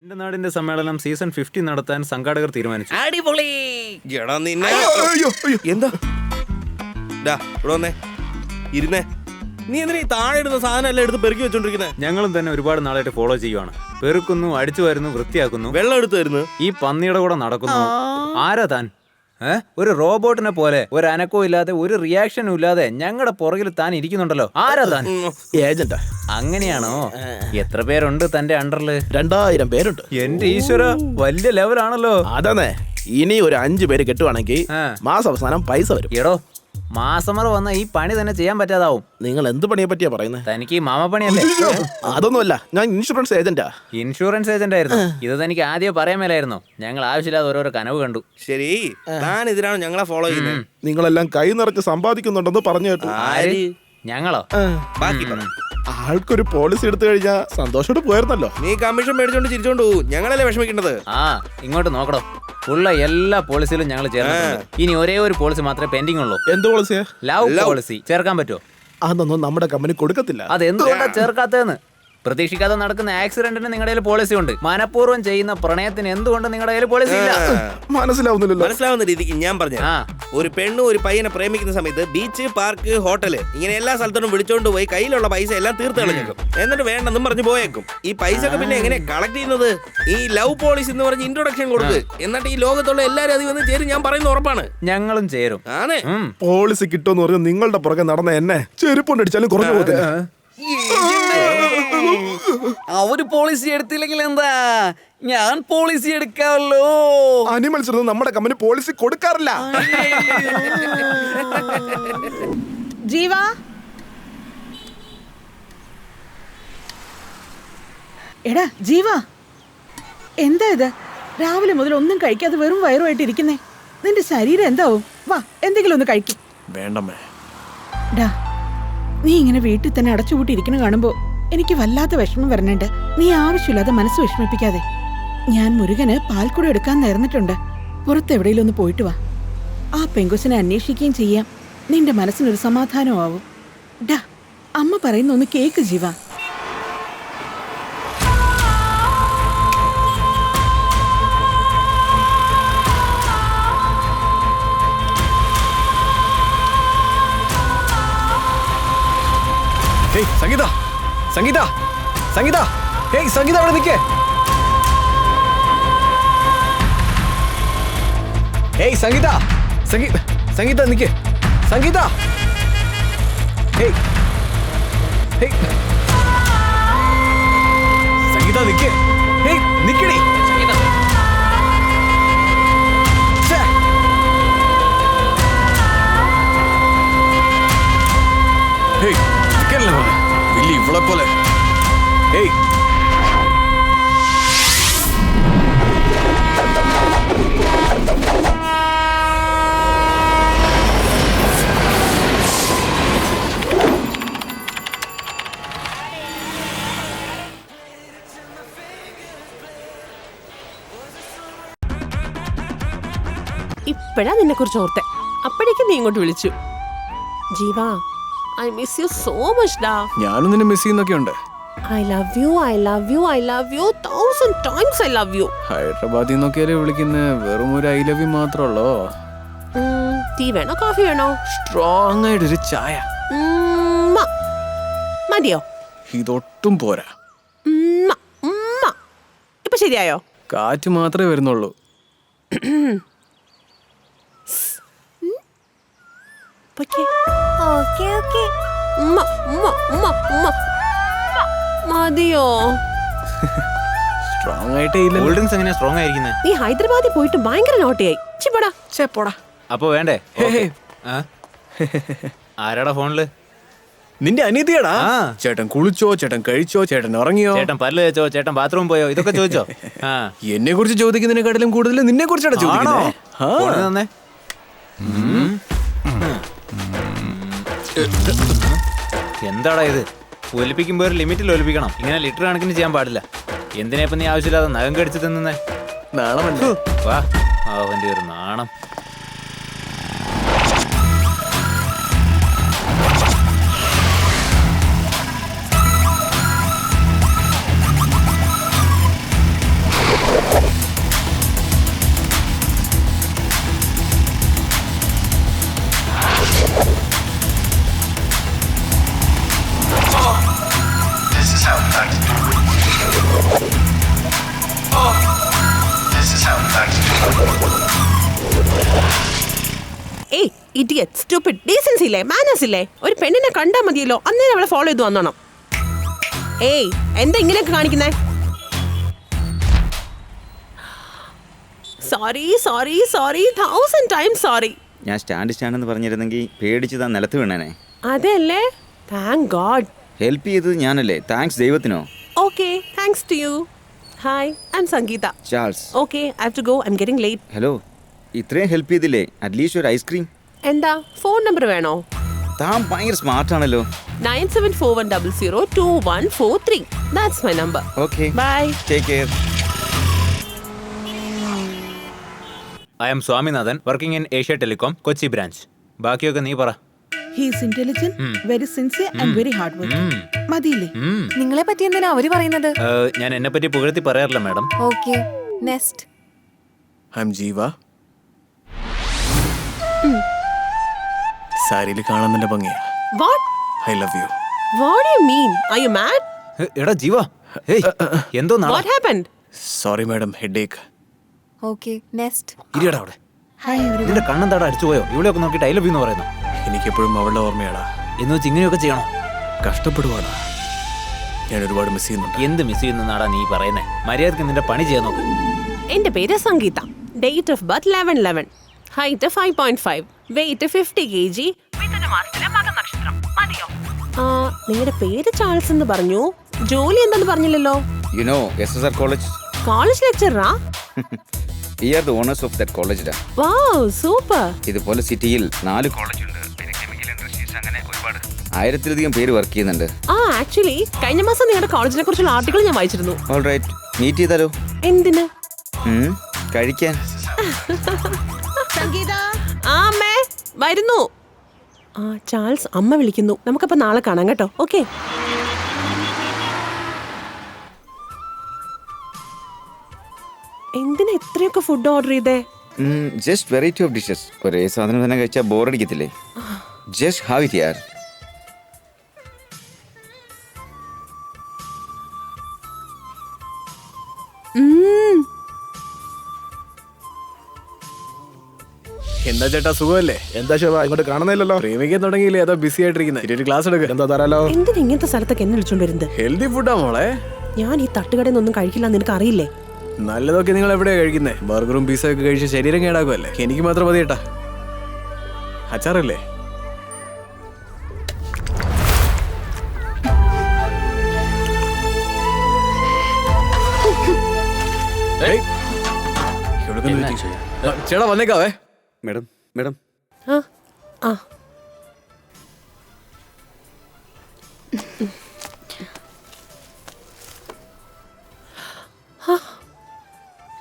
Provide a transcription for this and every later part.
എന്റെ നാടിന്റെ സമ്മേളനം സീസൺ 50 നടത്താൻ സംഘാടകർ തീരുമാനിച്ചു. അടിപൊളി. എന്താ ഇവിടെ വന്നേ ഇരുന്നേ. നീ എന്തിനാ ഈ താഴെ ഇടുന്ന സാധനം എല്ലാം എടുത്ത് പെറുക്കി വെച്ചോണ്ടിരിക്കുന്നത്? ഞങ്ങളും തന്നെ ഒരുപാട് നാളായിട്ട് ഫോളോ ചെയ്യുവാണ്. പെറുക്കുന്നു, അടിച്ചു വരുന്നു, വൃത്തിയാക്കുന്നു, വെള്ളം എടുത്തു തരുന്നു, ഈ പന്നിയുടെ കൂടെ നടക്കുന്നു. ആരാ താൻ? ഒരു റോബോട്ടിനെ പോലെ ഒരു അനക്കവും ഇല്ലാതെ ഒരു റിയാക്ഷനും ഇല്ലാതെ ഞങ്ങളുടെ പുറകിൽ താൻ ഇരിക്കുന്നുണ്ടല്ലോ. ആരാ താൻ? ഏജന്റാ. അങ്ങനെയാണോ? എത്ര പേരുണ്ട് തന്റെ അണ്ടറില്? 2000 പേരുണ്ട്. എന്റെ ഈശ്വര, വലിയ ലെവലാണല്ലോ. അതാണേ. ഇനി ഒരു 5 പേര് കെട്ടുവാണെങ്കിൽ മാസം അവസാനം പൈസ വരും. എടോ, മാസമറ വന്ന ഈ പണി തന്നെ ചെയ്യാൻ പറ്റാതാവും. നിങ്ങൾ എന്ത് പണിയെ പറ്റിയാ പറയുന്നത്? തനിക്ക് ഈ മാമപ്പണിയല്ലേ? അതൊന്നുമല്ല, ഞാൻ ഇൻഷുറൻസ് ഏജന്റാ. ഇൻഷുറൻസ് ഏജന്റ് ആയിരുന്നു. ഇത് തനിക്ക് ആദ്യം പറയാൻ മേലായിരുന്നു. ഞങ്ങൾ ആവശ്യമില്ലാതെ ഓരോരോ കനവ് കണ്ടു. ശരി, താൻ ഇതിനാണ് ഞങ്ങളെ ഫോളോ ചെയ്യുന്നത്. നിങ്ങളെല്ലാം കൈ നിറച്ച് സമ്പാദിക്കുന്നുണ്ടെന്ന് പറഞ്ഞു കേട്ടു. ആര്? ഞങ്ങളോ? ബാക്കി പറ. ആൾക്കൊരു പോളിസി എടുത്തു കഴിഞ്ഞാ സന്തോഷത്തോടെ പോയിരുന്നല്ലോ. നീ കമ്മീഷൻ മേടിച്ചോണ്ട് ചിരിച്ചോണ്ട് പോകും. ഞങ്ങളല്ലേ വിഷമിക്കേണ്ടത്? ഇങ്ങോട്ട് നോക്കടോ. ഉള്ള എല്ലാ പോളിസിയിലും ഞങ്ങൾ ചേർന്നിട്ടുണ്ട്. ഇനി ഒരേ ഒരു പോളിസി മാത്രമേ പെൻഡിങ് ഉള്ളൂ. എന്ത് പോളിസിയാ? Love policy. ചേർക്കാൻ പറ്റുമോ? അതൊന്നും നമ്മുടെ കമ്പനി കൊടുക്കത്തില്ല. അതെന്തുകൊണ്ടാ ചേർക്കാത്തതെന്ന്? പ്രതീക്ഷിക്കാതെ നടക്കുന്ന ആക്സിഡന്റിന് നിങ്ങളുടെ കയ്യിൽ പോളിസി ഉണ്ട്. മനഃപൂർവ്വം ചെയ്യുന്ന പ്രണയത്തിന് എന്തുകൊണ്ട് നിങ്ങളുടെ കയ്യിൽ പോളിസി ഇല്ല? മനസ്സിലാവുന്നില്ലല്ലോ. മനസ്സിലാവുന്ന രീതിക്ക് ഞാൻ പറഞ്ഞു. ഒരു പെണ്ണും ഒരു പയ്യനെ പ്രേമിക്കുന്ന സമയത്ത് ബീച്ച്, പാർക്ക്, ഹോട്ടല് ഇങ്ങനെ എല്ലാ സ്ഥലത്തോടും വിളിച്ചോണ്ട് പോയി കയ്യിലുള്ള പൈസ എല്ലാം തീർത്ത് കളഞ്ഞേക്കും. എന്നിട്ട് വേണ്ടെന്നും പറഞ്ഞു പോയേക്കും. ഈ പൈസ ഒക്കെ പിന്നെ എങ്ങനെ കളക്ട് ചെയ്യുന്നത്? ഈ ലവ് പോളിസി എന്ന് പറഞ്ഞ് ഇൻട്രൊഡക്ഷൻ കൊടുക്ക്. എന്നിട്ട് ഈ ലോകത്തുള്ള എല്ലാവരും അത് വന്ന് ചേരും. ഞാൻ പറയുന്ന ഉറപ്പാണ്. ഞങ്ങളും ചേരും. ആണ്. പോളിസി കിട്ടുമെന്ന് പറഞ്ഞ് നിങ്ങളുടെ പുറകെ നടന്ന എന്നെ ചെരുപ്പൊണ്ടടിച്ചാലും കുറഞ്ഞു പോകത്തില്ല. അവര് പോളിസി എടുത്തില്ലെങ്കിൽ എന്താ, ഞാൻ പോളിസി എടുക്കാമല്ലോ. അനിമൽസ് നമ്മുടെ കമ്പനി പോളിസി കൊടുക്കാറില്ല. ജീവ, എടാ ജീവ, എന്താ ഇത്? രാവിലെ മുതൽ ഒന്നും കഴിക്കാതെ വെറും വയറുമായിട്ട് ഇരിക്കുന്നേ. നിന്റെ ശരീരം എന്താവും? വാ, എന്തെങ്കിലും ഒന്ന് കഴിക്കും. വേണ്ടമ്മേ. ഡാ, നീ ഇങ്ങനെ വീട്ടിൽ തന്നെ അടച്ചുപൂട്ടി ഇരിക്കണ കാണുമ്പോ എനിക്ക് വല്ലാത്ത വിഷമം വരണുണ്ട്. നീ ആവശ്യമില്ലാതെ മനസ്സ് വിഷമിപ്പിക്കാതെ. ഞാൻ മുരുകന് പാൽക്കുട എടുക്കാൻ നേർന്നിട്ടുണ്ട്. പുറത്ത് എവിടെയെങ്കിലും ഒന്ന് പോയിട്ട് വാ. ആ പെങ്കുസിനെ അന്വേഷിക്കുകയും ചെയ്യാം. നിന്റെ മനസ്സിനൊരു സമാധാനവും ആവും. ഡാ, അമ്മ പറയുന്ന ഒന്ന് കേക്ക് ജീവ. സംഗീത, സംഗീത, സംഗീത, സംഗീത അവിടെ നിൽക്കേ. സംഗീത, സംഗീത നിൽക്കേ. സംഗീത, സംഗീത നിൽക്കേ. നിക്കടി. വലിയ ഇവളെ പോലെ. ഇപ്പഴാ നിന്നെ കുറിച്ച് ഓർത്തെ. അപ്പോഴേക്കും നീ ഇങ്ങോട്ട് വിളിച്ചു. ജീവാ, I miss you so much ഡാ. ഞാനും നിന്നെ മിസ് ചെയ്യുന്നൊക്കെ ഉണ്ട്. I love you, I love you, I love you 1000 times I love you. ഹൈദരാബാദിൽ നിന്നൊക്കെയല്ലേ വിളിക്കുന്ന? വെറും ഒരു ഐ ലവ് യു മാത്രമല്ലോ. ടീ വേണോ കോഫി വേണോ? സ്ട്രോങ് ആയിട്ടൊരു ചായ മതിയോ? ഇതൊട്ടും പോരാ. ഇപ്പൊ ശരിയായോ? കാറ്റ് മാത്രമേ വരുന്നുള്ളൂ. മതിയോ? സ്ട്രോങ് ആയിട്ടേ ഇല്ല. കൂൾ ഡ്രിങ്ക്സ് എങ്ങനെയാ സ്ട്രോങ് ആയിരിക്കുന്നത്? നീ ഹൈദരാബാദിൽ പോയിട്ട് ഭയങ്കര നോട്ടിയായി. പോടാ. അപ്പൊ വേണ്ടേ? ആരാടാ ഫോണില്? നിന്റെ അനിയത്തിയാടാ. ചേട്ടൻ കുളിച്ചോ, ചേട്ടൻ കഴിച്ചോ, ചേട്ടൻ ഉറങ്ങിയോ, ചേട്ടൻ പല്ല് വെച്ചോ, ചേട്ടൻ ബാത്റൂം പോയോ, ഇതൊക്കെ ചോദിച്ചോ? എന്നെ കുറിച്ച് ചോദിക്കുന്നതിനെക്കാട്ടിലും കൂടുതൽ നിന്നെ കുറിച്ചാണ് ചോദിക്കുന്നത്. എന്താടാ ഇത്? ഒലിപ്പിക്കുമ്പോ ഒരു ലിമിറ്റിൽ ഒലിപ്പിക്കണം. ഇങ്ങനെ ലിറ്റർ കണക്കിന് ചെയ്യാൻ പാടില്ല. എന്തിനാ ഇപ്പൊ നീ ആവശ്യമില്ലാതെ നഖം കടിച്ച് തിന്നുന്നേ? നാളെ വാ, അവന്റെ ഒരു നാണം. ഇഡിയറ്റ്, സ്റ്റുപ്പിഡ്, ഡീസൻസി ഇല്ലേ, മാനേഴ്സ് ഇല്ലേ? ഒരു പെണ്ണിനെ കണ്ടാൽ മതിയല്ലോ, അന്നേരം അവളെ ഫോളോ ചെയ്ത് വന്നോണം. ഏയ്, എന്താ ഇങ്ങനെയൊക്കെ കാണിക്കുന്നേ? Sorry sorry sorry 1000 times sorry. ഞാൻ സ്റ്റാൻഡ് പറഞ്ഞിരുന്നെങ്കിൽ പേടിച്ച് താൻ നിലത്ത് വീണേനെ. അതല്ലേ, താങ്ക് ഗോഡ്. ഹെൽപ്പ് ചെയ്തത് ഞാനല്ലേ, താങ്ക്സ് ദൈവത്തിനോ. Okay, thanks to you. Hi, I am Sangeetha. Charles. Okay, I have to go, I am getting late. Hello, ഇത്രയും ഹെൽപ്പ് ചെയ്തില്ലേ, അറ്റ്ലീസ്റ്റ് ഒരു ഐസ്ക്രീം. എന്താ, ഫോൺ നമ്പർ വേണോ? താൻ ഭയങ്കര സ്മാർട്ടാണല്ലോ. 9741002143. That's my number. Okay, Bye. Take care. I am Swaminathan, working in Asia telecom, Kochi branch. ബാക്കിയൊക്കെ നീ പറ. He's intelligent, very sincere and very hard work. മതിയില്ലേ? നിങ്ങളെ പറ്റി എന്തിനാ അവര് പറയുന്നത്? ഞാൻ എന്നെ പറ്റി പുകഴ്ത്തി പറയാറില്ല madam. Okay, next. I M ജീവ. സാരിയിൽ കാണാൻ നല്ല ഭംഗിയാ. What? I love you. What do you mean? Are you mad? എടാ ജീവ, എന്തോ What happened? Sorry madam, headache. Okay, next. ഇരിയടാ അവിടെ. ഹായ് എവരി നിന്റെ കണ്ണെന്താടാ അടിച്ചു പോയോ? ഇവിടെയൊക്കെ നോക്കിയിട്ട് ഐ ലവ് യു എന്ന് പറയുന്നു. എനിക്കെപ്പോഴും അവളുടെ ഓർമ്മയാടാ. എന്ന് വെച്ച് ഇങ്ങനെയൊക്കെ ചെയ്യണോ? കഷ്ടപ്പെടുവാടാ. ഞാൻ ഒരുപാട് മിസ് ചെയ്യുന്നുണ്ട്. എന്ത് മിസ് ചെയ്യുന്നാടാ നീ പറയുന്നേ? മര്യാദക്ക് നിന്റെ പണി ചെയ്യാൻ നോക്ക്. എന്റെ പേര് Sangeetha. Date of birth 11/11. Height 5.5. Weight 50 kg. നിങ്ങളുടെ പേര് ചാൾസ് എന്ന് പറഞ്ഞു. ജോലി എന്താന്ന് പറഞ്ഞില്ലല്ലോ. You know SSR college. College ലെക്ചറാ? We are the honours of that college. Wow, super. ഇതുപോലെ സിറ്റിയിൽ 4 കോളേജ് ഉണ്ട്. പിന്നെ കെമിക്കൽ ഇൻഡസ്ട്രീസ്, അങ്ങനെ ഒരുപാട് 1000-ലധികം പേര് വർക്ക് ചെയ്യുന്നുണ്ട്. ആക്ച്വലി കഴിഞ്ഞ മാസം നിങ്ങളുടെ കോളേജിനെ കുറിച്ചുള്ള ആർട്ടിക്കിൾ ഞാൻ വായിച്ചിരുന്നു. ഓൾറൈറ്റ്, മീറ്റ് ചെയ്താലോ? എന്തിന്? കഴിക്കാൻ. സംഗീത. അമ്മേ വരുന്നു. ചാൾസ്, അമ്മ വിളിക്കുന്നു. നമുക്കപ്പോ നാളെ കാണാം കേട്ടോ. ഓക്കെ. എന്തിനാ ഇത്രയൊക്കെ ഫുഡ് ഓർഡർ ചെയ്തേ? Just variety of dishes. ഒരേ സാധനം തന്നെ കഴിച്ചാൽ ബോറടിക്കത്തില്ലേ? ജസ്റ്റ് ഹാവ് ഇറ്റ് യാർ. എന്താ ചേട്ടാ, സുഖമല്ലേ? എന്താ ശിവ ഇങ്ങോട്ട് കാണുന്നില്ലല്ലോ? പ്രേമിക്കാൻ തുടങ്ങിയില്ലേ, അതോ ബിസി ആയിട്ടിരിക്കുന്നത്? ഒരു ക്ലാസ് എടുക്കുക. എന്താ തരാലോ? എന്തിനാ ഇങ്ങനത്തെ സ്ഥലത്തൊക്കെ എന്നെ വിളിച്ചോണ്ട് വരുന്നത്? ഹെൽത്തി ഫുഡാ മോളെ. ഞാൻ ഈ തട്ടുകടയിൽ നിന്നൊന്നും കഴിക്കില്ല, നിനക്ക് അറിയില്ലേ? നല്ലതൊക്കെ നിങ്ങൾ എവിടെയാ കഴിക്കുന്നത്? ബർഗറും പിസ്സയും ഒക്കെ കഴിച്ച് ശരീരം കേടാക്കുമല്ലേ? എനിക്ക് മാത്രം മതി ചേട്ടാ. അച്ചാറല്ലേ? ചേട്ടാ വന്നേക്കാവേ. Madam, madam. ആ ആ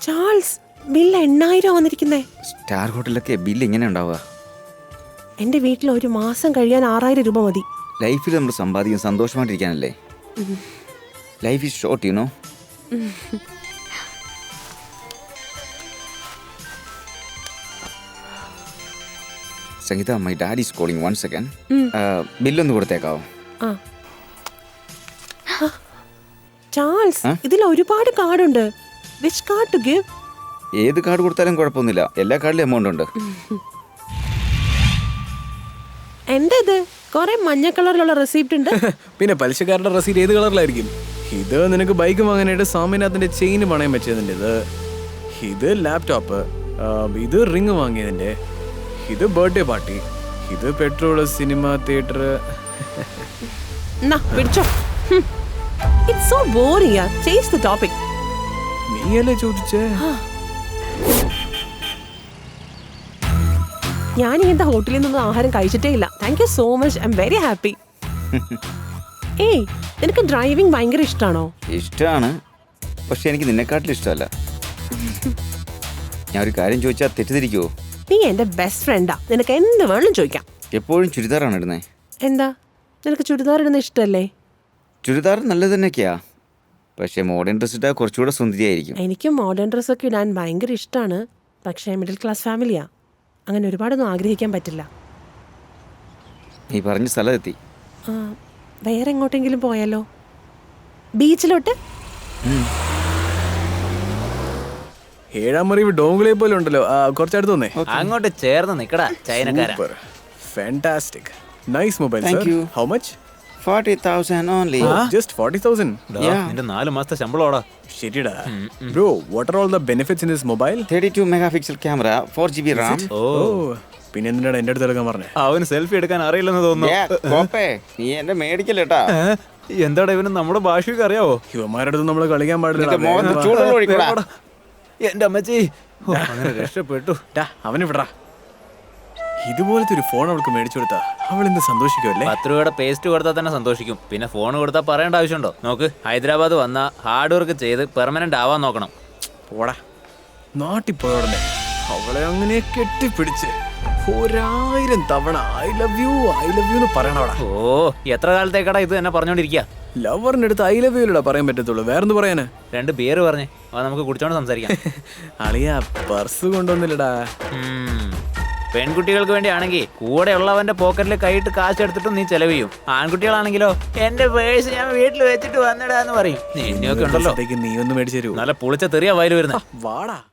ചാൾസ്, ബില്ല് 8000 വന്നിരിക്കുന്നേ. സ്റ്റാർ ഹോട്ടലിലൊക്കെ ബില്ല് ഇങ്ങനെ ഉണ്ടാവുക? എന്റെ വീട്ടിൽ ഒരു മാസം കഴിയാൻ 6000 രൂപ മതി. ലൈഫിൽ നമ്മൾ സമ്പാദിക്കും സന്തോഷമായിട്ടിരിക്കാനല്ലേ? Life is short, you know. Sangeetha, my daddy is calling. 1 second. ബില്ലൊന്ന് കൊടുത്തേക്കാവോ? ആ ചാൾസ്, ഇതിൽ ഒരുപാട് കാർഡുണ്ട്. Which card to give? ഏത് കാർഡ് കൊടുത്താലും കുഴപ്പമൊന്നുമില്ല, എല്ലാ കാർഡിലും എമൗണ്ട് ഉണ്ട്. എന്റെ ഇത് കുറെ മഞ്ഞ കളറിലുള്ള റെസിപ്റ്റ് ഉണ്ട്. പിന്നെ പലിശക്കാരുടെ റസീറ്റ് ഏത് കളറിലായിരിക്കും? ഇത് നിനക്ക് ബൈക്ക് വാങ്ങാനായിട്ട് സ്വാമിനാഥന്റെ ചെയിൻ പണയം വെച്ചതിൻ്റെ, ഇത് ലാപ്ടോപ്പ്, ഇത് റിങ് വാങ്ങിയതിന്റെ, ഇത് ബർത്ത്ഡേ പാർട്ടി, ഇത് പെട്രോള്, സിനിമ, തിയേറ്റർ. പിടിച്ചോ. It's so boring. Change the topic. നീയല്ലേ ചോദിച്ചേ? ഞാൻ ഇങ്ങനത്തെ ഹോട്ടലിൽ നിന്നൊന്നും ആഹാരം കഴിച്ചിട്ടേ ഇല്ല. Thank you so much, I am very happy. ഏയ്, നിനക്ക് ഡ്രൈവിംഗ് ഭയങ്കര ഇഷ്ടമാണോ? ഇഷ്ടമാണ്, പക്ഷെ എനിക്ക് നിന്നെക്കാട്ടിലും ഇഷ്ടമല്ല. ഞാൻ ഒരു കാര്യം ചോദിച്ചാൽ തെറ്റിദ്ധരിക്കുവോ? നീ എന്റെ ബെസ്റ്റ് ഫ്രണ്ടാ, നിനക്ക് എന്ത് വേണമെങ്കിലും ചോദിക്കാം. എപ്പോഴും ചുരിദാറാണ് ഇടുന്നത്. എന്താ, നിനക്ക് ചുരിദാർ ഇടുന്ന ഇഷ്ടമല്ലേ? ചുരിദാർ നല്ലത് തന്നെയൊക്കെയാ, പക്ഷേ മോഡേൺ ഡ്രസ് ഇട്ടാൽ കുറച്ചുകൂടെ സുന്ദരിയായിരിക്കും. എനിക്കും മോഡേൺ ഡ്രസ്സൊക്കെ ഇടാൻ ഭയങ്കര ഇഷ്ടമാണ്, പക്ഷേ മിഡിൽ ക്ലാസ് ഫാമിലിയാ, അങ്ങനെ ഒരുപാടൊന്നും ആഗ്രഹിക്കാൻ പറ്റില്ല. നീ പറഞ്ഞ സ്ഥലത്തെത്തി. വേറെ എങ്ങോട്ടെങ്കിലും പോയാലോ? ബീച്ചിലോട്ട്? 7ാം മുറിവ് ഡോങ്കളെ പോലെ ഉണ്ടല്ലോ, കുറച്ചടുത്ത് വന്നേ. അങ്ങോട്ട് ചേർന്ന് നിക്കടാ ചൈനക്കാരാ. Fantastic. Nice mobile, Thank sir. you. How much? 40,000 only. Just 40,000. Yeah. നിന്റെ 4 മാസത്തെ ശമ്പളോടാ. ശരിടാ. Bro, what are all the benefits in this mobile? 32 megapixel camera, 4 GB RAM. Oh, പിന്നെ എന്തിനാണ് എന്റെ അടുത്ത് എടുക്കാൻ പറഞ്ഞേ? അവന് സെൽഫി എടുക്കാൻ അറിയില്ലെന്ന് Yeah, തോന്നുന്നു. കോപ്പേ, നീ എന്റെ മേടിക്കല്ലേട്ടാ. എന്താടാ ഇവന് നമ്മുടെ ഭാഷയൊക്കെ അറിയാവോ? ഇവന്മാരുടെ അടുത്ത് നമ്മൾ കളിക്കാൻ നിന്റെ മോഹത്ത് പാടില്ല. ചൂടുള്ള ഒഴിക്കൂടാ. എന്റെ അമ്മച്ചി ഓ, അങ്ങനെ രക്ഷപ്പെട്ടു. അവന് വിടറാ. ഇതുപോലത്തെ ഒരു ഫോൺ അവൾക്ക് മേടിച്ചു കൊടുത്താ അവൾ എന്ത് സന്തോഷിക്കുമല്ലേ? 10 രൂപയുടെ പേസ്റ്റ് കൊടുത്താൽ തന്നെ സന്തോഷിക്കും. പിന്നെ ഫോൺ കൊടുത്താൽ പറയേണ്ട ആവശ്യമുണ്ടോ? നോക്ക്, ഹൈദരാബാദ് വന്ന ഹാർഡ് വർക്ക് ചെയ്ത് പെർമനന്റ് ആവാൻ നോക്കണം. പോടാ. നാട്ടിൽ പോയ ഉടനെ അവളെ അങ്ങനെ കെട്ടിപ്പിടിച്ച് 1000 തവണ ഐ ലവ് യു എന്ന് പറയണവടാ. ഓ, എത്ര കാലത്തേക്കടാ ഇത് തന്നെ പറഞ്ഞോണ്ടിരിക്കുക? ലവറിന്റെ അടുത്ത് ഐ ലവ് യുടാ പറയാൻ പറ്റത്തുള്ളൂ, വേറെന്ത് പറയാനാ? 2 ബിയർ പറഞ്ഞേ, അത് നമുക്ക് കുടിച്ചോണ്ട് സംസാരിക്കാം. അളിയാ, പേഴ്സ് കൊണ്ടുവന്നില്ലടാ. പെൺകുട്ടികൾക്ക് വേണ്ടിയാണെങ്കിൽ കൂടെ ഉള്ളവന്റെ പോക്കറ്റിൽ കൈയിട്ട് കാശ് എടുത്തിട്ടും നീ ചെലവ് ചെയ്യും. ആൺകുട്ടികളാണെങ്കിലോ എന്റെ പേഴ്സ് ഞാൻ വീട്ടിൽ വെച്ചിട്ട് വന്നിടാന്ന് പറയും. നിന്നെയൊക്കെ ഉണ്ടല്ലോ, നീ ഒന്ന് മേടിച്ചു തരൂ. നല്ല പുളിച്ച തെറിയാ വയല് വരുന്നത്. വാടാ.